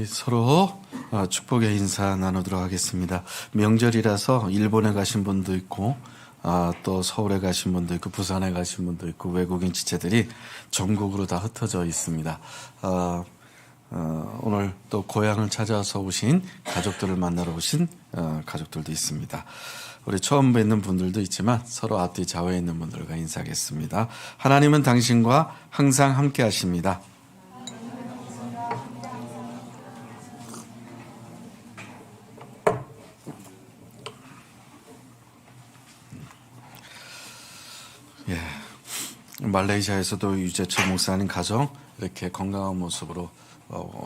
서로 축복의 인사 나누도록 하겠습니다. 명절이라서 일본에 가신 분도 있고 또 서울에 가신 분도 있고 부산에 가신 분도 있고 외국인 지체들이 전국으로 다 흩어져 있습니다. 오늘 또 고향을 찾아서 오신 가족들을 만나러 오신 가족들도 있습니다. 우리 처음 뵙는 분들도 있지만 서로 앞뒤 좌우에 있는 분들과 인사하겠습니다. 하나님은 당신과 항상 함께 하십니다. 말레이시아에서도 유재철 목사님 가정 이렇게 건강한 모습으로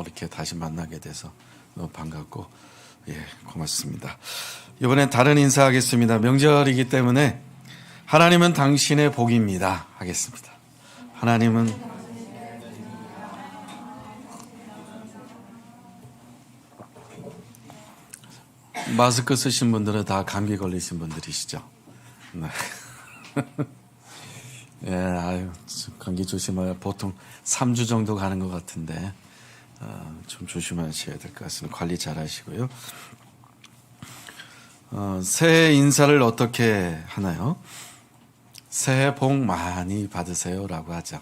이렇게 다시 만나게 돼서 너무 반갑고 고맙습니다. 이번엔 다른 인사하겠습니다. 명절이기 때문에 하나님은 당신의 복입니다 하겠습니다. 하나님은 마스크 쓰신 분들은 다 감기 걸리신 분들이시죠? 네. 감기 조심해야 보통 3주 정도 가는 것 같은데 좀 조심하셔야 될 것 같습니다. 관리 잘 하시고요. 새해 인사를 어떻게 하나요? 새해 복 많이 받으세요 라고 하죠.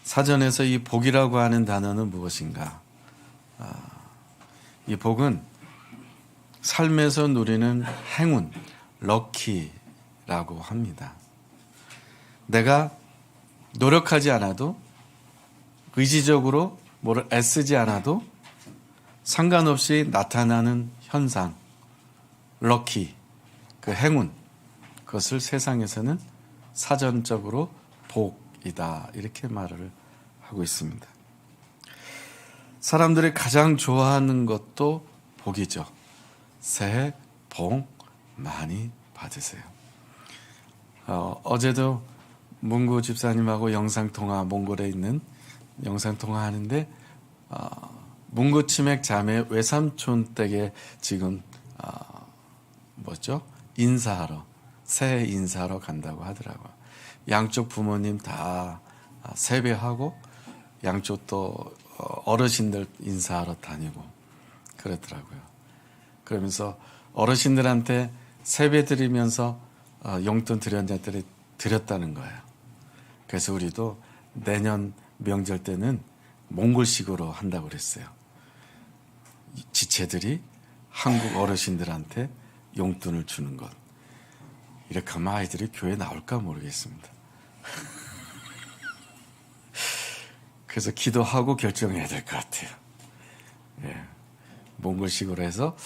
사전에서 이 복이라고 하는 단어는 무엇인가? 이 복은 삶에서 누리는 행운, 럭키라고 합니다. 내가 노력하지 않아도 의지적으로 뭐를 애쓰지 않아도 상관없이 나타나는 현상, 럭키, 그 행운, 그것을 세상에서는 사전적으로 복이다 이렇게 말을 하고 있습니다. 사람들이 가장 좋아하는 것도 복이죠. 새해 복 많이 받으세요. 어제도 문구 집사님하고 영상통화, 몽골에 있는 영상통화 하는데 문구 치맥 자매 외삼촌 댁에 지금 인사하러, 새해 인사하러 간다고 하더라고요. 양쪽 부모님 다 세배하고 양쪽 또 어르신들 인사하러 다니고 그러더라고요. 그러면서 어르신들한테 세배 드리면서 용돈 드렸냐들이 드렸다는 거예요. 그래서 우리도 내년 명절 때는 몽골식으로 한다고 그랬어요. 지체들이 한국 어르신들한테 용돈을 주는 것. 이렇게 하면 아이들이 교회 나올까 모르겠습니다. 그래서 기도하고 결정해야 될 것 같아요. 몽골식으로 해서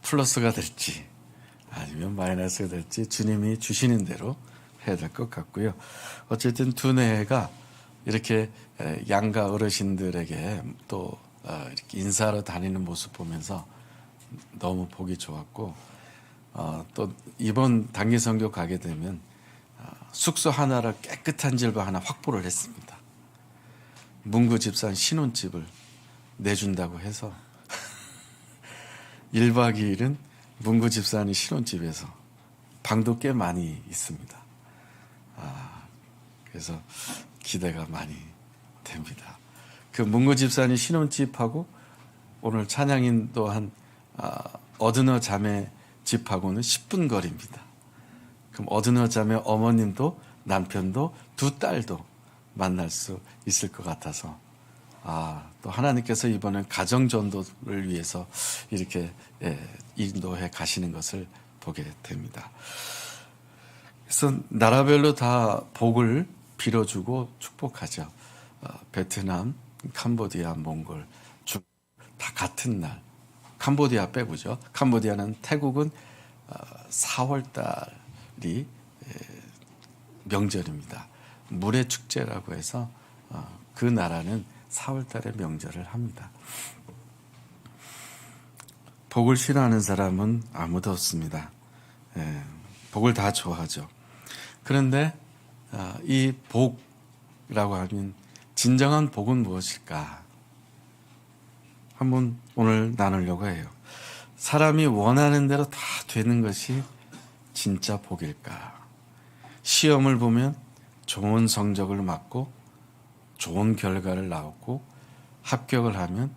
플러스가 될지 아니면 마이너스가 될지 주님이 주시는 대로 해야 될 것 같고요. 어쨌든 두뇌가 이렇게 양가 어르신들에게 또 이렇게 인사하러 다니는 모습 보면서 너무 보기 좋았고 또 이번 단기 선교 가게 되면 숙소 하나를 깨끗한 집을 하나 확보를 했습니다. 문구 집산 신혼집을 내준다고 해서 1박 2일은 문구 집사님 신혼집에서 방도 꽤 많이 있습니다. 그래서 기대가 많이 됩니다. 그 문구 집사님 신혼집하고 오늘 찬양인 또한 어드너 자매 집하고는 10분 거리입니다. 그럼 어드너 자매 어머님도 남편도 두 딸도 만날 수 있을 것 같아서 또 하나님께서 이번엔 가정전도를 위해서 이렇게 인도해 가시는 것을 보게 됩니다. 그래서 나라별로 다 복을 빌어주고 축복하죠. 베트남, 캄보디아, 몽골 다 같은 날. 캄보디아 빼고죠. 캄보디아는 태국은 4월달이 명절입니다. 물의 축제라고 해서 그 나라는 4월달에 명절을 합니다. 복을 싫어하는 사람은 아무도 없습니다. 복을 다 좋아하죠. 그런데 이 복, 하면 진정한 복은 무엇일까? 한번 오늘 나누려고 해요. 사람이 원하는 대로 다 되는 것이 진짜 복일까? 시험을 보면 좋은 성적을 맞고 좋은 결과를 나오고 합격을 하면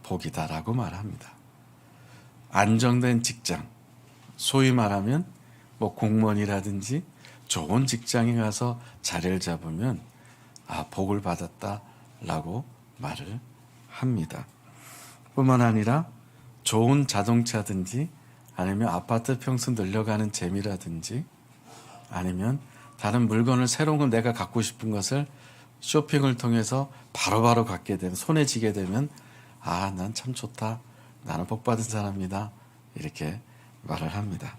복이다라고 말합니다. 안정된 직장, 소위 말하면 공무원이라든지 좋은 직장에 가서 자리를 잡으면 복을 받았다라고 말을 합니다. 뿐만 아니라 좋은 자동차든지 아니면 아파트 평수 늘려가는 재미라든지 아니면 다른 물건을 새로운 걸 내가 갖고 싶은 것을 쇼핑을 통해서 바로바로 갖게 되면 손에 쥐게 되면 난 참 좋다. 나는 복 받은 사람이다. 이렇게 말을 합니다.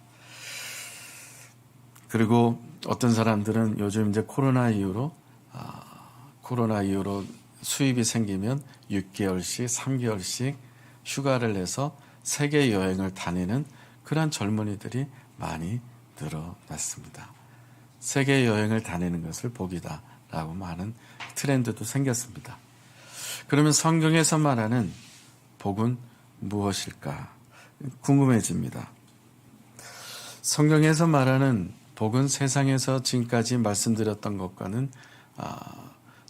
그리고 어떤 사람들은 요즘 이제 코로나 이후로 수입이 생기면 6개월씩, 3개월씩 휴가를 내서 세계 여행을 다니는 그런 젊은이들이 많이 늘어났습니다. 세계 여행을 다니는 것을 복이다라고 말하는 트렌드도 생겼습니다. 그러면 성경에서 말하는 복은 무엇일까? 궁금해집니다. 성경에서 말하는 복은 세상에서 지금까지 말씀드렸던 것과는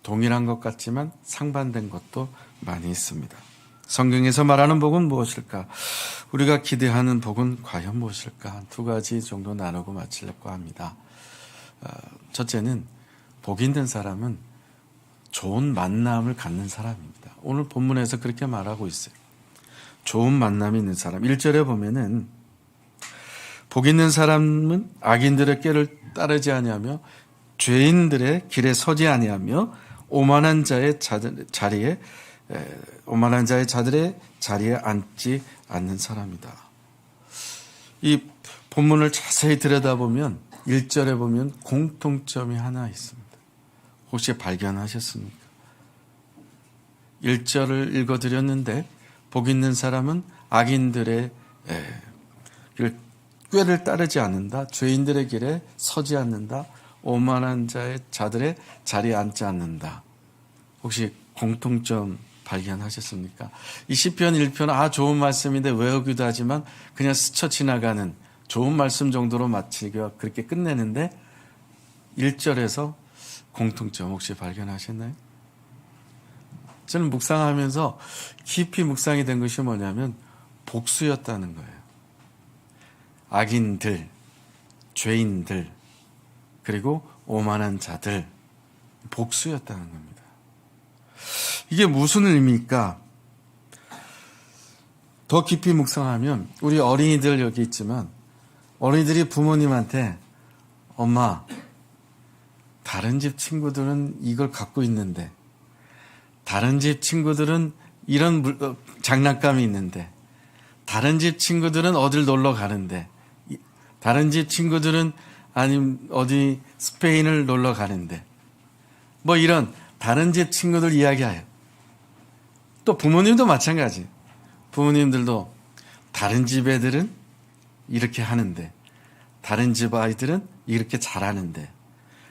동일한 것 같지만 상반된 것도 많이 있습니다. 성경에서 말하는 복은 무엇일까? 우리가 기대하는 복은 과연 무엇일까? 두 가지 정도 나누고 마치려고 합니다. 첫째는 복 있는 사람은 좋은 만남을 갖는 사람입니다. 오늘 본문에서 그렇게 말하고 있어요. 좋은 만남이 있는 사람. 1절에 보면은 복 있는 사람은 악인들의 꾀를 따르지 아니하며 죄인들의 길에 서지 아니하며 오만한 자의 자들의 자리에 앉지 않는 사람이다. 이 본문을 자세히 들여다보면 1절에 보면 공통점이 하나 있습니다. 혹시 발견하셨습니까? 1절을 읽어드렸는데 복 있는 사람은 악인들의 꾀를 따르지 않는다. 죄인들의 길에 서지 않는다. 오만한 자들의 자리에 앉지 않는다. 혹시 공통점 발견하셨습니까? 이 시편 1편 좋은 말씀인데 외우기도 하지만 그냥 스쳐 지나가는 좋은 말씀 정도로 마치기가 그렇게 끝내는데 1절에서 공통점 혹시 발견하셨나요? 저는 묵상하면서 깊이 묵상이 된 것이 뭐냐면 복수였다는 거예요. 악인들, 죄인들, 그리고 오만한 자들, 복수였다는 겁니다. 이게 무슨 의미일까? 더 깊이 묵상하면 우리 어린이들 여기 있지만 어린이들이 부모님한테 엄마, 다른 집 친구들은 이걸 갖고 있는데 다른 집 친구들은 이런 장난감이 있는데 다른 집 친구들은 어딜 놀러 가는데 다른 집 친구들은 아니면 어디 스페인을 놀러 가는데 이런 다른 집 친구들 이야기해요. 또 부모님도 마찬가지. 부모님들도 다른 집 애들은 이렇게 하는데 다른 집 아이들은 이렇게 잘하는데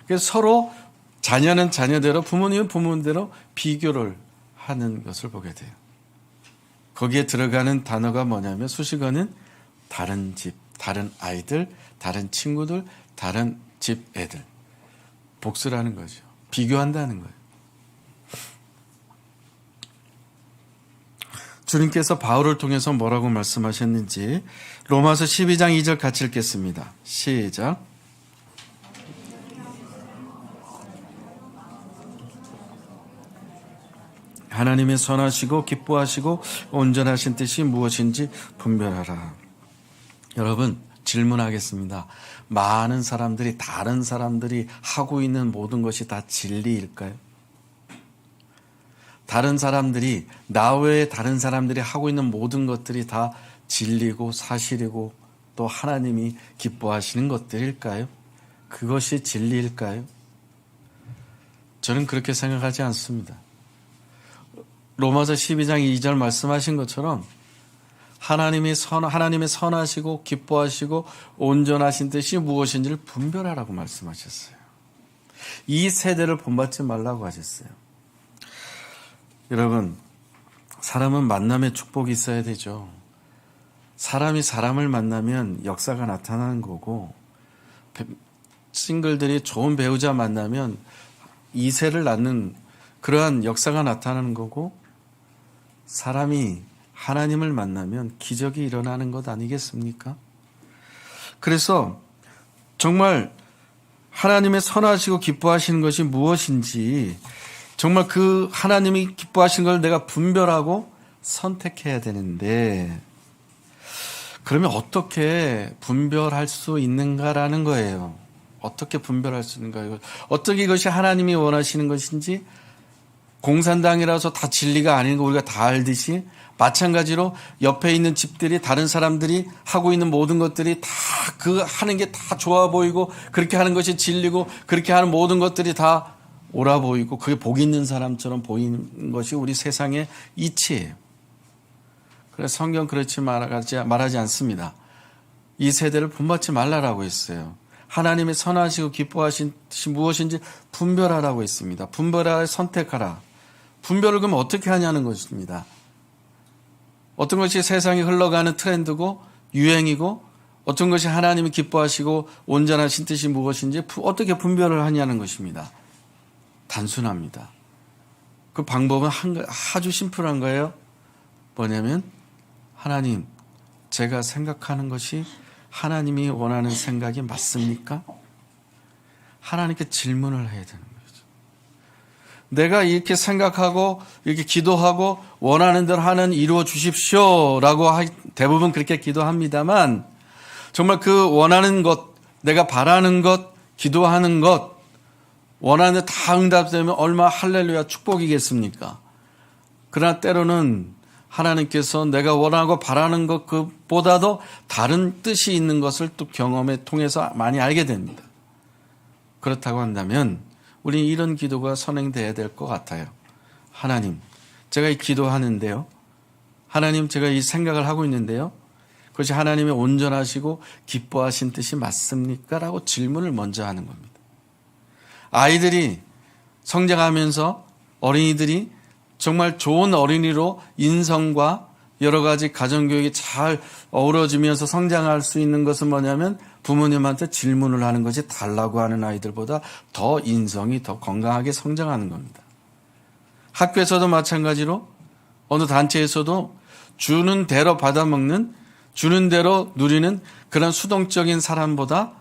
그래서 서로 자녀는 자녀대로 부모님은 부모님대로 비교를 하는 것을 보게 돼요. 거기에 들어가는 단어가 뭐냐면 수식어는 다른 집, 다른 아이들, 다른 친구들, 다른 집 애들. 복수라는 거죠. 비교한다는 거예요. 주님께서 바울을 통해서 뭐라고 말씀하셨는지 로마서 12장 2절 같이 읽겠습니다. 시작. 하나님의 선하시고 기뻐하시고 온전하신 뜻이 무엇인지 분별하라. 여러분 질문하겠습니다. 많은 사람들이 다른 사람들이 하고 있는 모든 것이 다 진리일까요? 다른 사람들이 나 외에 다른 사람들이 하고 있는 모든 것들이 다 진리고 사실이고 또 하나님이 기뻐하시는 것들일까요? 그것이 진리일까요? 저는 그렇게 생각하지 않습니다. 로마서 12장 2절 말씀하신 것처럼 하나님의 선하시고 기뻐하시고 온전하신 뜻이 무엇인지를 분별하라고 말씀하셨어요. 이 세대를 본받지 말라고 하셨어요. 여러분, 사람은 만남의 축복이 있어야 되죠. 사람이 사람을 만나면 역사가 나타나는 거고, 싱글들이 좋은 배우자 만나면 2세를 낳는 그러한 역사가 나타나는 거고, 사람이 하나님을 만나면 기적이 일어나는 것 아니겠습니까? 그래서 정말 하나님의 선하시고 기뻐하시는 것이 무엇인지, 정말 그 하나님이 기뻐하시는 걸 내가 분별하고 선택해야 되는데, 그러면 어떻게 분별할 수 있는가라는 거예요. 어떻게 분별할 수 있는가? 어떻게 이것이 하나님이 원하시는 것인지, 공산당이라서 다 진리가 아닌 거 우리가 다 알듯이, 마찬가지로 옆에 있는 집들이, 다른 사람들이 하고 있는 모든 것들이 다 그 하는 게 다 좋아 보이고, 그렇게 하는 것이 진리고, 그렇게 하는 모든 것들이 다 옳아 보이고, 그게 복 있는 사람처럼 보이는 것이 우리 세상의 이치예요. 그래서 성경 그렇지 말하지 않습니다. 이 세대를 본받지 말라라고 했어요. 하나님의 선하시고 기뻐하신 뜻이 무엇인지 분별하라고 했습니다. 분별하라, 선택하라. 분별을 그럼 어떻게 하냐는 것입니다. 어떤 것이 세상에 흘러가는 트렌드고 유행이고, 어떤 것이 하나님이 기뻐하시고 온전하신 뜻이 무엇인지 어떻게 분별을 하냐는 것입니다. 단순합니다. 그 방법은 아주 심플한 거예요. 뭐냐면, 하나님, 제가 생각하는 것이 하나님이 원하는 생각이 맞습니까? 하나님께 질문을 해야 되는 거죠. 내가 이렇게 생각하고 이렇게 기도하고 원하는 대로 하는 이루어 주십시오라고 대부분 그렇게 기도합니다만, 정말 그 원하는 것, 내가 바라는 것, 기도하는 것, 원하는 데 다 응답되면 얼마나 할렐루야 축복이겠습니까? 그러나 때로는 하나님께서 내가 원하고 바라는 것 그보다도 다른 뜻이 있는 것을 또 경험에 통해서 많이 알게 됩니다. 그렇다고 한다면 우리는 이런 기도가 선행돼야 될 것 같아요. 하나님, 제가 이 기도하는데요. 하나님, 제가 이 생각을 하고 있는데요. 그것이 하나님의 온전하시고 기뻐하신 뜻이 맞습니까? 라고 질문을 먼저 하는 겁니다. 아이들이 성장하면서 어린이들이 정말 좋은 어린이로 인성과 여러 가지 가정교육이 잘 어우러지면서 성장할 수 있는 것은 뭐냐면, 부모님한테 질문을 하는 것이 달라고 하는 아이들보다 더 인성이 더 건강하게 성장하는 겁니다. 학교에서도 마찬가지로, 어느 단체에서도 주는 대로 받아먹는, 주는 대로 누리는 그런 수동적인 사람보다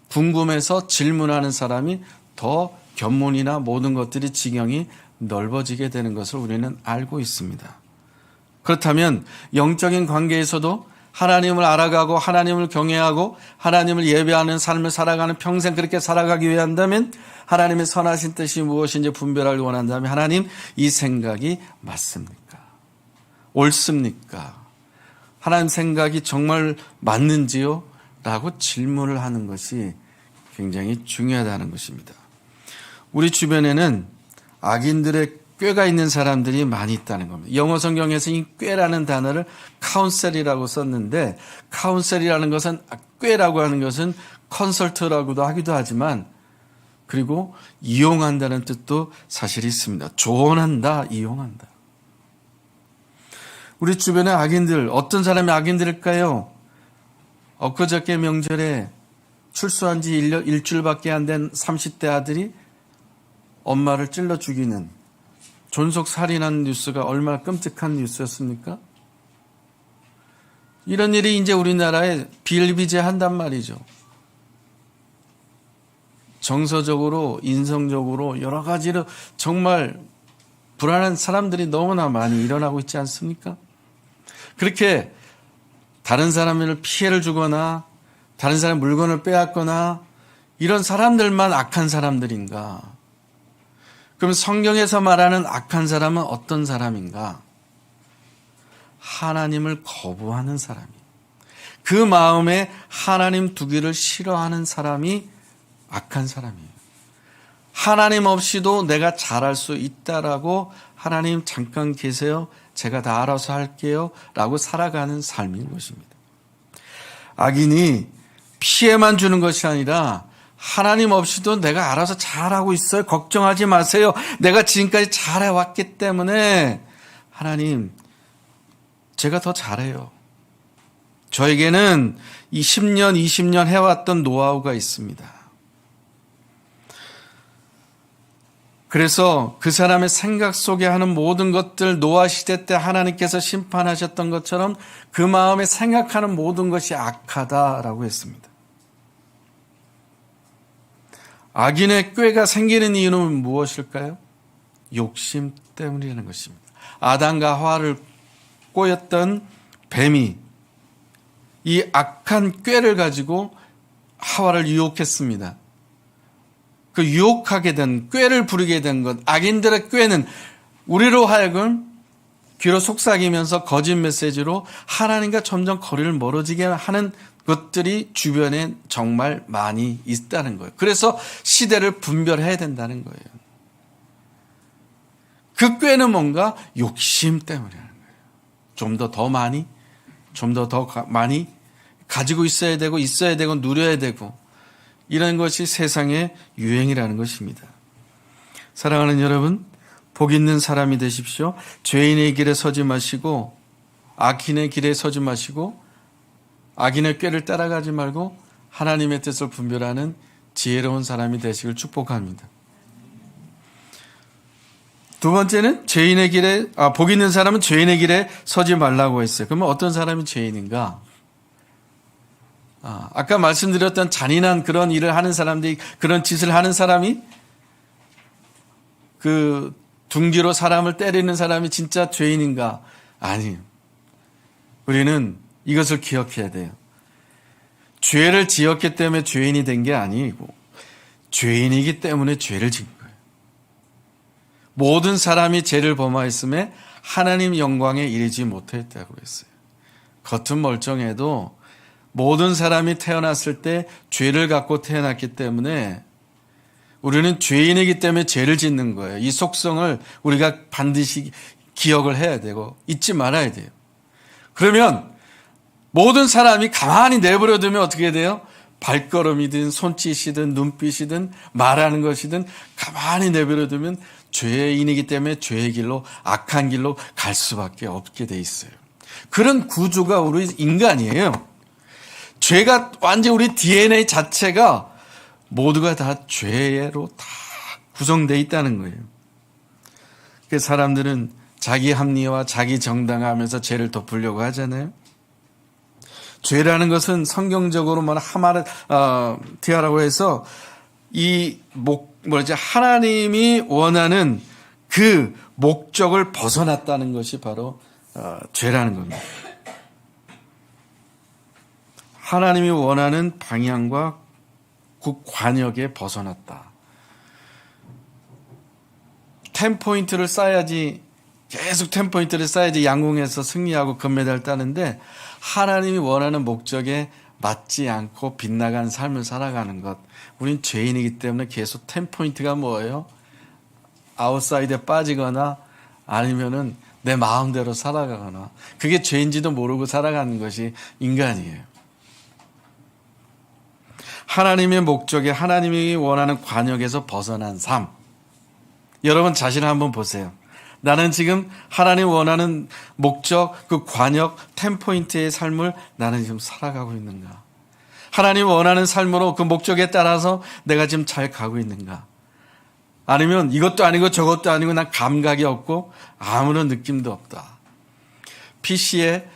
궁금해서 질문하는 사람이 더 견문이나 모든 것들이 지경이 넓어지게 되는 것을 우리는 알고 있습니다. 그렇다면 영적인 관계에서도 하나님을 알아가고 하나님을 경외하고 하나님을 예배하는 삶을 살아가는, 평생 그렇게 살아가기 위해 한다면, 하나님의 선하신 뜻이 무엇인지 분별하기 원한다면, 하나님, 이 생각이 맞습니까? 옳습니까? 하나님 생각이 정말 맞는지요? 라고 질문을 하는 것이 굉장히 중요하다는 것입니다. 우리 주변에는 악인들의 꾀가 있는 사람들이 많이 있다는 겁니다. 영어 성경에서 이 꾀라는 단어를 카운셀이라고 썼는데, 카운셀이라는 것은, 꾀라고 하는 것은 컨설트라고도 하기도 하지만, 그리고 이용한다는 뜻도 사실 있습니다. 조언한다, 이용한다. 우리 주변의 악인들, 어떤 사람이 악인들일까요? 엊그저께 명절에 출소한 지 일주일밖에 안 된 30대 아들이 엄마를 찔러 죽이는 존속살인한 뉴스가 얼마나 끔찍한 뉴스였습니까? 이런 일이 이제 우리나라에 비일비재한단 말이죠. 정서적으로, 인성적으로 여러 가지로 정말 불안한 사람들이 너무나 많이 일어나고 있지 않습니까? 그렇게 다른 사람을 피해를 주거나 다른 사람 물건을 빼앗거나 이런 사람들만 악한 사람들인가? 그럼 성경에서 말하는 악한 사람은 어떤 사람인가? 하나님을 거부하는 사람이, 그 마음에 하나님 두기를 싫어하는 사람이 악한 사람이에요. 하나님 없이도 내가 잘할 수 있다라고, 하나님 잠깐 계세요, 제가 다 알아서 할게요 라고 살아가는 삶인 것입니다. 악인이 피해만 주는 것이 아니라 하나님 없이도 내가 알아서 잘하고 있어요. 걱정하지 마세요. 내가 지금까지 잘해왔기 때문에 하나님, 제가 더 잘해요. 저에게는 이 10년, 20년 해왔던 노하우가 있습니다. 그래서 그 사람의 생각 속에 하는 모든 것들, 노아 시대 때 하나님께서 심판하셨던 것처럼 그 마음에 생각하는 모든 것이 악하다라고 했습니다. 악인의 꾀가 생기는 이유는 무엇일까요? 욕심 때문이라는 것입니다. 아담과 하와를 꼬였던 뱀이 이 악한 꾀를 가지고 하와를 유혹했습니다. 그 유혹하게 된, 꾀를 부리게 된 것, 악인들의 꾀는 우리로 하여금 귀로 속삭이면서 거짓 메시지로 하나님과 점점 거리를 멀어지게 하는 것들이 주변에 정말 많이 있다는 거예요. 그래서 시대를 분별해야 된다는 거예요. 그 꾀는 뭔가 욕심 때문이라는 거예요. 좀 더 많이, 좀 더 많이 가지고 있어야 되고 누려야 되고 이런 것이 세상의 유행이라는 것입니다. 사랑하는 여러분, 복 있는 사람이 되십시오. 죄인의 길에 서지 마시고 악인의 길에 서지 마시고 악인의 꾀를 따라가지 말고 하나님의 뜻을 분별하는 지혜로운 사람이 되시길 축복합니다. 두 번째는 복 있는 사람은 죄인의 길에 서지 말라고 했어요. 그러면 어떤 사람이 죄인인가? 아까 말씀드렸던 잔인한 그런 일을 하는 사람들이, 그런 짓을 하는 사람이, 그 둔기로 사람을 때리는 사람이 진짜 죄인인가? 아니에요. 우리는 이것을 기억해야 돼요. 죄를 지었기 때문에 죄인이 된 게 아니고 죄인이기 때문에 죄를 지은 거예요. 모든 사람이 죄를 범하였음에 하나님 영광에 이르지 못했다고 했어요. 겉은 멀쩡해도 모든 사람이 태어났을 때 죄를 갖고 태어났기 때문에 우리는 죄인이기 때문에 죄를 짓는 거예요. 이 속성을 우리가 반드시 기억을 해야 되고 잊지 말아야 돼요. 그러면 모든 사람이 가만히 내버려두면 어떻게 돼요? 발걸음이든 손짓이든 눈빛이든 말하는 것이든 가만히 내버려두면 죄인이기 때문에 죄의 길로, 악한 길로 갈 수밖에 없게 돼 있어요. 그런 구조가 우리 인간이에요. 죄가 완전 우리 DNA 자체가 모두가 다 죄로 다 구성되어 있다는 거예요. 그 사람들은 자기 합리화, 자기 정당화하면서 죄를 덮으려고 하잖아요. 죄라는 것은 성경적으로 하마르티아라고 해서 하나님이 원하는 그 목적을 벗어났다는 것이 바로 죄라는 겁니다. 하나님이 원하는 방향과 그 관역에 벗어났다. 10포인트를 쌓아야지, 계속 10포인트를 쌓아야지 양궁에서 승리하고 금메달 따는데 하나님이 원하는 목적에 맞지 않고 빗나간 삶을 살아가는 것. 우린 죄인이기 때문에 계속 10포인트가 뭐예요? 아웃사이드에 빠지거나 아니면은 내 마음대로 살아가거나, 그게 죄인지도 모르고 살아가는 것이 인간이에요. 하나님의 목적에, 하나님이 원하는 관역에서 벗어난 삶. 여러분 자신을 한번 보세요. 나는 지금 하나님 원하는 목적, 그 관역, 10포인트의 삶을 나는 지금 살아가고 있는가? 하나님 원하는 삶으로 그 목적에 따라서 내가 지금 잘 가고 있는가? 아니면 이것도 아니고 저것도 아니고 난 감각이 없고 아무런 느낌도 없다. PC에,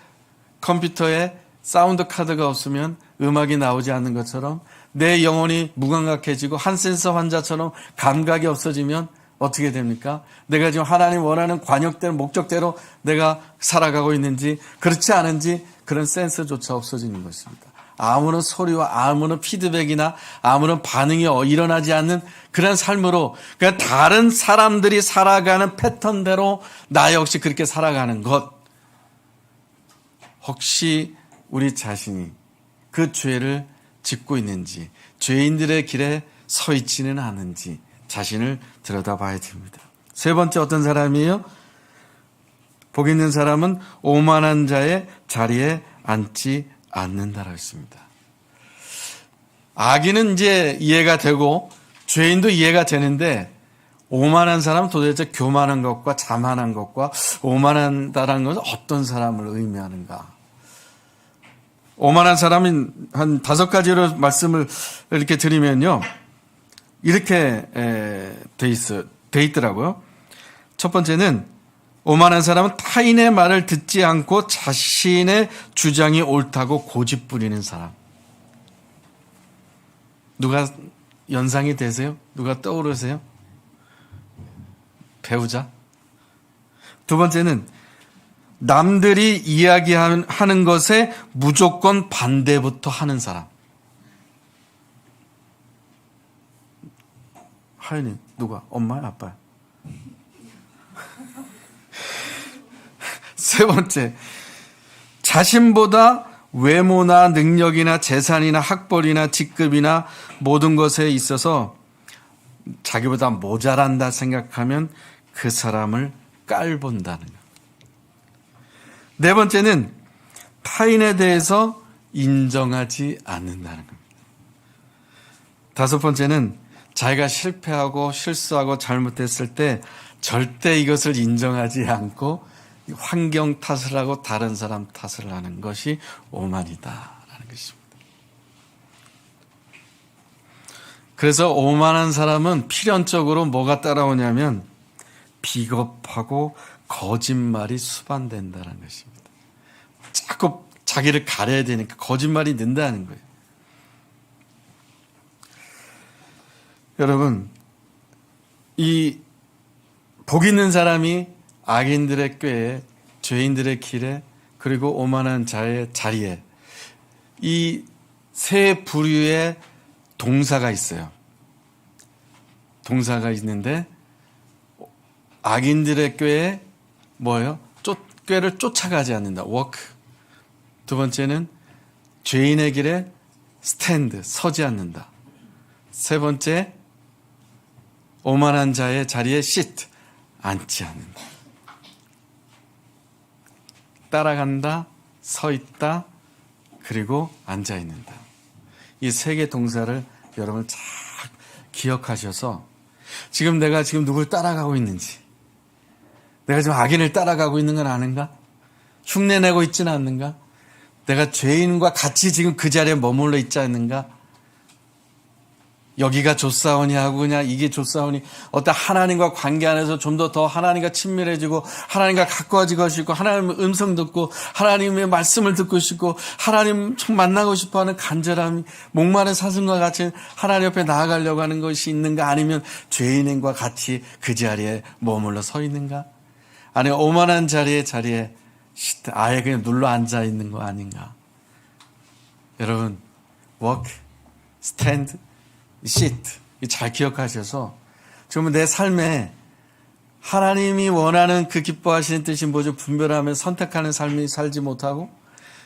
컴퓨터에 사운드 카드가 없으면 음악이 나오지 않는 것처럼 내 영혼이 무감각해지고 한센서 환자처럼 감각이 없어지면 어떻게 됩니까? 내가 지금 하나님 원하는 관역대로, 목적대로 내가 살아가고 있는지 그렇지 않은지 그런 센스조차 없어지는 것입니다. 아무런 소리와 아무런 피드백이나 아무런 반응이 일어나지 않는 그런 삶으로, 그냥 다른 사람들이 살아가는 패턴대로 나 역시 그렇게 살아가는 것. 혹시 우리 자신이 그 죄를 짓고 있는지, 죄인들의 길에 서 있지는 않은지 자신을 들여다봐야 됩니다. 세 번째 어떤 사람이에요? 복 있는 사람은 오만한 자의 자리에 앉지 않는다라고 했습니다. 악인은 이제 이해가 되고 죄인도 이해가 되는데 오만한 사람은 도대체 교만한 것과 자만한 것과 오만하다는 것은 어떤 사람을 의미하는가? 오만한 사람은 한 5가지로 말씀을 이렇게 드리면요. 이렇게 돼 있더라고요. 첫 번째는 오만한 사람은 타인의 말을 듣지 않고 자신의 주장이 옳다고 고집 부리는 사람. 누가 연상이 되세요? 누가 떠오르세요? 배우자. 두 번째는 남들이 이야기하는 것에 무조건 반대부터 하는 사람. 하연이 누가? 엄마야, 아빠야? 세 번째, 자신보다 외모나 능력이나 재산이나 학벌이나 직급이나 모든 것에 있어서 자기보다 모자란다 생각하면 그 사람을 깔본다는 것. 네 번째는 타인에 대해서 인정하지 않는다는 겁니다. 다섯 번째는 자기가 실패하고 실수하고 잘못했을 때 절대 이것을 인정하지 않고 환경 탓을 하고 다른 사람 탓을 하는 것이 오만이다라는 것입니다. 그래서 오만한 사람은 필연적으로 뭐가 따라오냐면 비겁하고 거짓말이 수반된다는 것입니다. 자꾸 자기를 가려야 되니까 거짓말이 는다는 거예요. 여러분, 이 복 있는 사람이 악인들의 꾀에, 죄인들의 길에, 그리고 오만한 자의 자리에, 이 세 부류의 동사가 있어요. 동사가 있는데 악인들의 꾀에 뭐예요? 꾀를 쫓아가지 않는다. walk. 두 번째는 죄인의 길에 stand, 서지 않는다. 세 번째, 오만한 자의 자리에 sit, 앉지 않는다. 따라간다, 서 있다, 그리고 앉아 있는다. 이 세 개 동사를 여러분 잘 기억하셔서 지금 내가 누굴 따라가고 있는지, 내가 지금 악인을 따라가고 있는 건 아는가? 흉내내고 있지는 않는가? 내가 죄인과 같이 지금 그 자리에 머물러 있지 않는가? 여기가 좋사오니 하고 그냥 이게 좋사오니 어떤 하나님과 관계 안에서 좀 더 하나님과 친밀해지고 하나님과 가까워지고 싶고 하나님의 음성 듣고 하나님의 말씀을 듣고 싶고 하나님 좀 만나고 싶어하는 간절함이 목마른 사슴과 같이 하나님 옆에 나아가려고 하는 것이 있는가? 아니면 죄인과 같이 그 자리에 머물러 서 있는가? 아니면 오만한 자리에 아예 그냥 눌러 앉아 있는 거 아닌가? 여러분, walk, stand, sit, 잘 기억하셔서 지금 내 삶에 하나님이 원하는 그 기뻐하시는 뜻이 뭐죠? 분별하며 선택하는 삶이 살지 못하고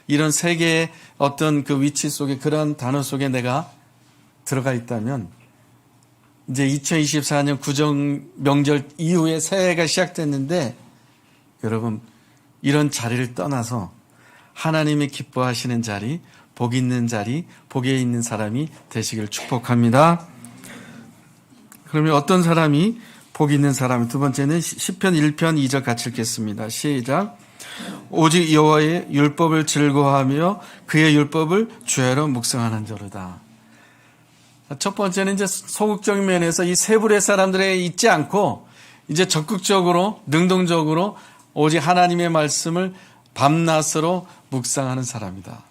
이런 세 개의 어떤 그 위치 속에 그런 단어 속에 내가 들어가 있다면 이제 2024년 구정 명절 이후에 새해가 시작됐는데 여러분 이런 자리를 떠나서 하나님이 기뻐하시는 자리, 복 있는 자리, 복에 있는 사람이 되시길 축복합니다. 그러면 어떤 사람이 복 있는 사람? 두 번째는 시편 1편 2절 같이 읽겠습니다. 시작. 오직 여호와의 율법을 즐거워하며 그의 율법을 주야로 묵상하는 자로다. 첫 번째는 이제 소극적인 면에서 이 세 부류의 사람들에 있지 않고 이제 적극적으로 능동적으로 오직 하나님의 말씀을 밤낮으로 묵상하는 사람이다.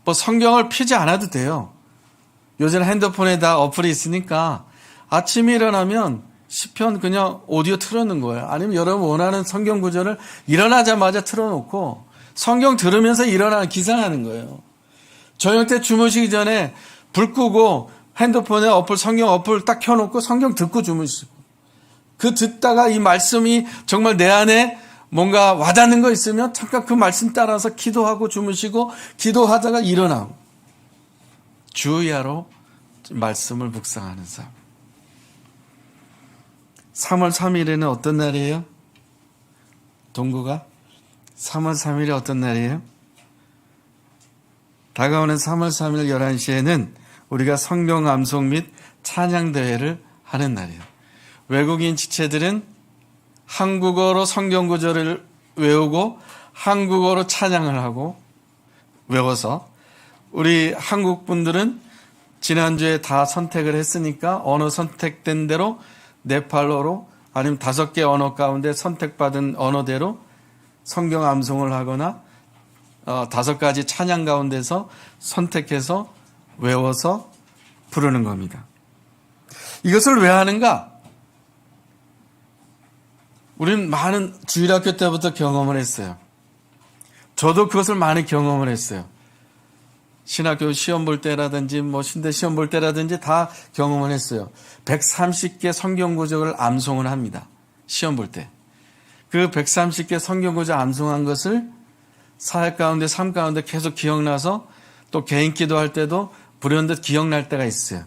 뭐 성경을 펴지 않아도 돼요. 요즘 핸드폰에 다 어플이 있으니까 아침에 일어나면 시편 그냥 오디오 틀어놓는 거예요. 아니면 여러분 원하는 성경 구절을 일어나자마자 틀어놓고 성경 들으면서 기상하는 거예요. 저녁 때 주무시기 전에 불 끄고 핸드폰에 성경 어플 딱 켜놓고 성경 듣고 주무시고 그 듣다가 이 말씀이 정말 내 안에 뭔가 와닿는 거 있으면 잠깐 그 말씀 따라서 기도하고 주무시고 기도하다가 일어나고 주야로 말씀을 묵상하는 삶. 3월 3일에는 어떤 날이에요? 동구가 3월 3일이 어떤 날이에요? 다가오는 3월 3일 11시에는 우리가 성경 암송 및 찬양 대회를 하는 날이에요. 외국인 지체들은 한국어로 성경 구절을 외우고 한국어로 찬양을 하고 외워서, 우리 한국 분들은 지난주에 다 선택을 했으니까 언어 선택된 대로 네팔어로 아니면 5개 언어 가운데 선택받은 언어대로 성경 암송을 하거나 5가지 찬양 가운데서 선택해서 외워서 부르는 겁니다. 이것을 왜 하는가? 우리는 많은 주일학교 때부터 경험을 했어요. 저도 그것을 많이 경험을 했어요. 신학교 시험 볼 때라든지 신대 시험 볼 때라든지 다 경험을 했어요. 130개 성경 구절을 암송을 합니다. 시험 볼 때. 그 130개 성경 구절 암송한 것을 사회 가운데 삶 가운데 계속 기억나서 또 개인 기도할 때도 불현듯 기억날 때가 있어요.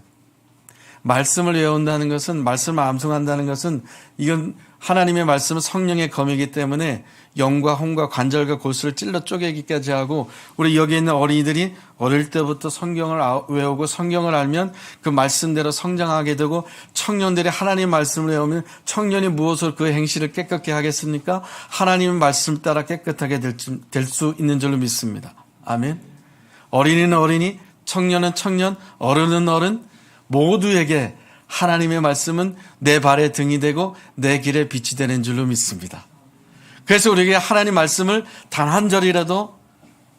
말씀을 외운다는 것은, 말씀을 암송한다는 것은, 이건 하나님의 말씀은 성령의 검이기 때문에 영과 혼과 관절과 골수를 찔러 쪼개기까지 하고, 우리 여기 있는 어린이들이 어릴 때부터 성경을 외우고 성경을 알면 그 말씀대로 성장하게 되고, 청년들이 하나님의 말씀을 외우면 청년이 무엇으로 그 행실을 깨끗게 하겠습니까? 하나님의 말씀 따라 깨끗하게 될 수 있는 줄로 믿습니다. 아멘. 어린이는 어린이, 청년은 청년, 어른은 어른, 모두에게 하나님의 말씀은 내 발의 등이 되고 내 길의 빛이 되는 줄로 믿습니다. 그래서 우리에게 하나님 말씀을 단 한 절이라도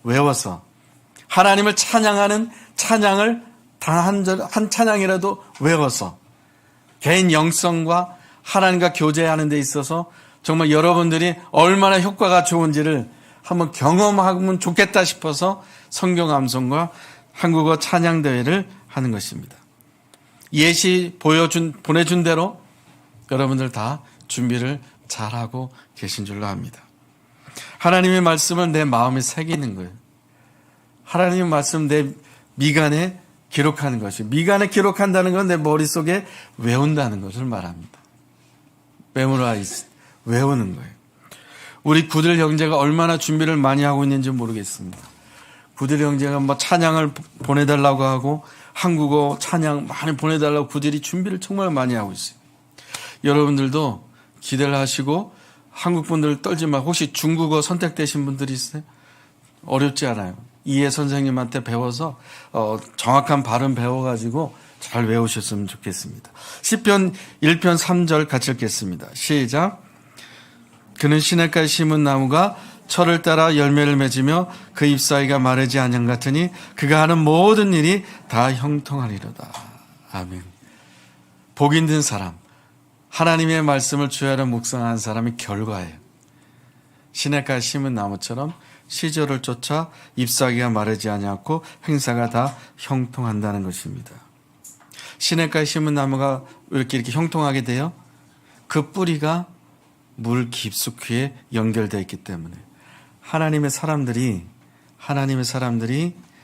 외워서 하나님을 찬양하는 찬양을 단 한 찬양이라도 외워서 개인 영성과 하나님과 교제하는 데 있어서 정말 여러분들이 얼마나 효과가 좋은지를 한번 경험하면 좋겠다 싶어서 성경 암송과 한국어 찬양 대회를 하는 것입니다. 예시 보내준 대로 여러분들 다 준비를 잘하고 계신 줄로 압니다. 하나님의 말씀을 내 마음에 새기는 거예요. 하나님의 말씀 내 미간에 기록하는 것이, 미간에 기록한다는 건 내 머릿속에 외운다는 것을 말합니다. 메모라이즈, 외우는 거예요. 우리 구들 형제가 얼마나 준비를 많이 하고 있는지 모르겠습니다. 구들 형제가 찬양을 보내달라고 하고 한국어 찬양 많이 보내달라고 구들이 준비를 정말 많이 하고 있어요. 여러분들도 기대를 하시고 한국 분들 떨지 말고, 혹시 중국어 선택되신 분들이 있어요? 어렵지 않아요. 이해 선생님한테 배워서 정확한 발음 배워가지고 잘 외우셨으면 좋겠습니다. 시편 1편 3절 같이 읽겠습니다. 시작. 그는 시냇가에 심은 나무가 철을 따라 열매를 맺으며 그 잎사귀가 마르지 아니함 같으니 그가 하는 모든 일이 다 형통하리로다. 아멘. 복 있는 사람, 하나님의 말씀을 주야로 묵상한 사람의 결과예요. 시냇가에 심은 나무처럼 시절을 쫓아 잎사귀가 마르지 아니하고 행사가 다 형통한다는 것입니다. 시냇가에 심은 나무가 왜 이렇게 형통하게 돼요? 그 뿌리가 물 깊숙이에 연결되어 있기 때문에. 하나님의 사람들이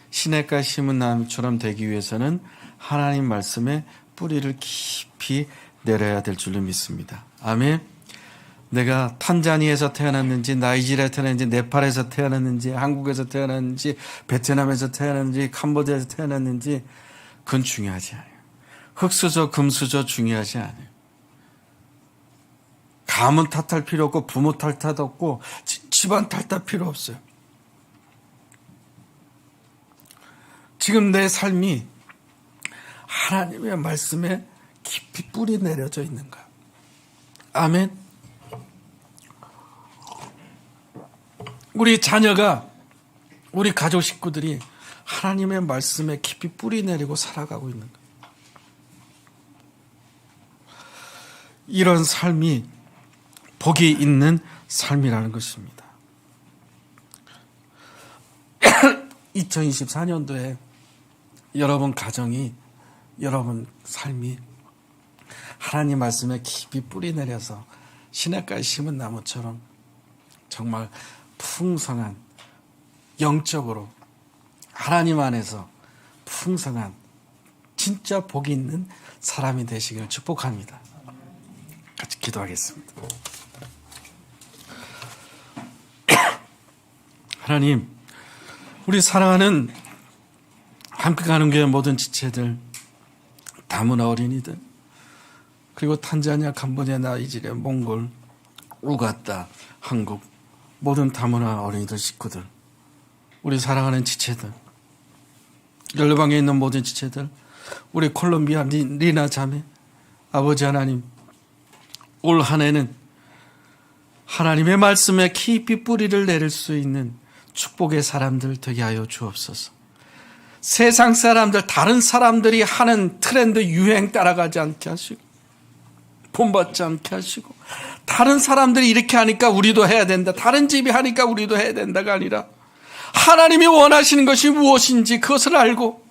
시냇가에 심은 나무처럼 되기 위해서는 하나님 말씀에 뿌리를 깊이 내려야 될 줄로 믿습니다. 아멘. 내가 탄자니에서 태어났는지, 나이지리아에서 태어났는지, 네팔에서 태어났는지, 한국에서 태어났는지, 베트남에서 태어났는지, 캄보디아에서 태어났는지, 그건 중요하지 않아요. 흙수저, 금수저 중요하지 않아요. 가문 탓할 필요 없고 부모 탓할 없고 집안 탓할 필요 없어요. 지금 내 삶이 하나님의 말씀에 깊이 뿌리 내려져 있는가? 아멘. 우리 자녀가, 우리 가족 식구들이 하나님의 말씀에 깊이 뿌리 내리고 살아가고 있는가? 이런 삶이 복이 있는 삶이라는 것입니다. 2024년도에 여러분 가정이, 여러분 삶이 하나님 말씀에 깊이 뿌리 내려서 시냇가에 심은 나무처럼 정말 풍성한, 영적으로 하나님 안에서 풍성한 진짜 복이 있는 사람이 되시기를 축복합니다. 같이 기도하겠습니다. 하나님, 우리 사랑하는 함께 가는 교회 모든 지체들, 다문화 어린이들, 그리고 탄자니아, 캄보디아, 나이지리아, 몽골, 우가다, 한국 모든 다문화 어린이들 식구들, 우리 사랑하는 지체들, 열방에 있는 모든 지체들, 우리 콜롬비아 리나 자매, 아버지 하나님, 올 한 해는 하나님의 말씀에 깊이 뿌리를 내릴 수 있는 축복의 사람들 되게 하여 주옵소서. 세상 사람들, 다른 사람들이 하는 트렌드 유행 따라가지 않게 하시고, 본받지 않게 하시고, 다른 사람들이 이렇게 하니까 우리도 해야 된다, 다른 집이 하니까 우리도 해야 된다가 아니라 하나님이 원하시는 것이 무엇인지 그것을 알고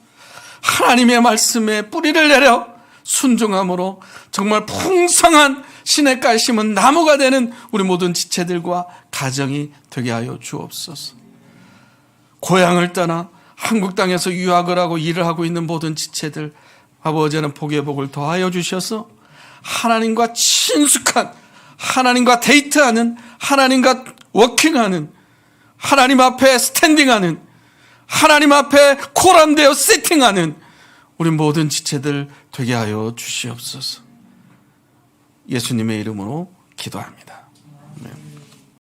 하나님의 말씀에 뿌리를 내려 순종함으로 정말 풍성한 시냇가에 심은 나무가 되는 우리 모든 지체들과 가정이 되게 하여 주옵소서. 고향을 떠나 한국 땅에서 유학을 하고 일을 하고 있는 모든 지체들, 아버지는 복의 복을 더하여 주셔서 하나님과 친숙한, 하나님과 데이트하는, 하나님과 워킹하는, 하나님 앞에 스탠딩하는, 하나님 앞에 코람되어 세팅하는 우리 모든 지체들 되게 하여 주시옵소서. 예수님의 이름으로 기도합니다.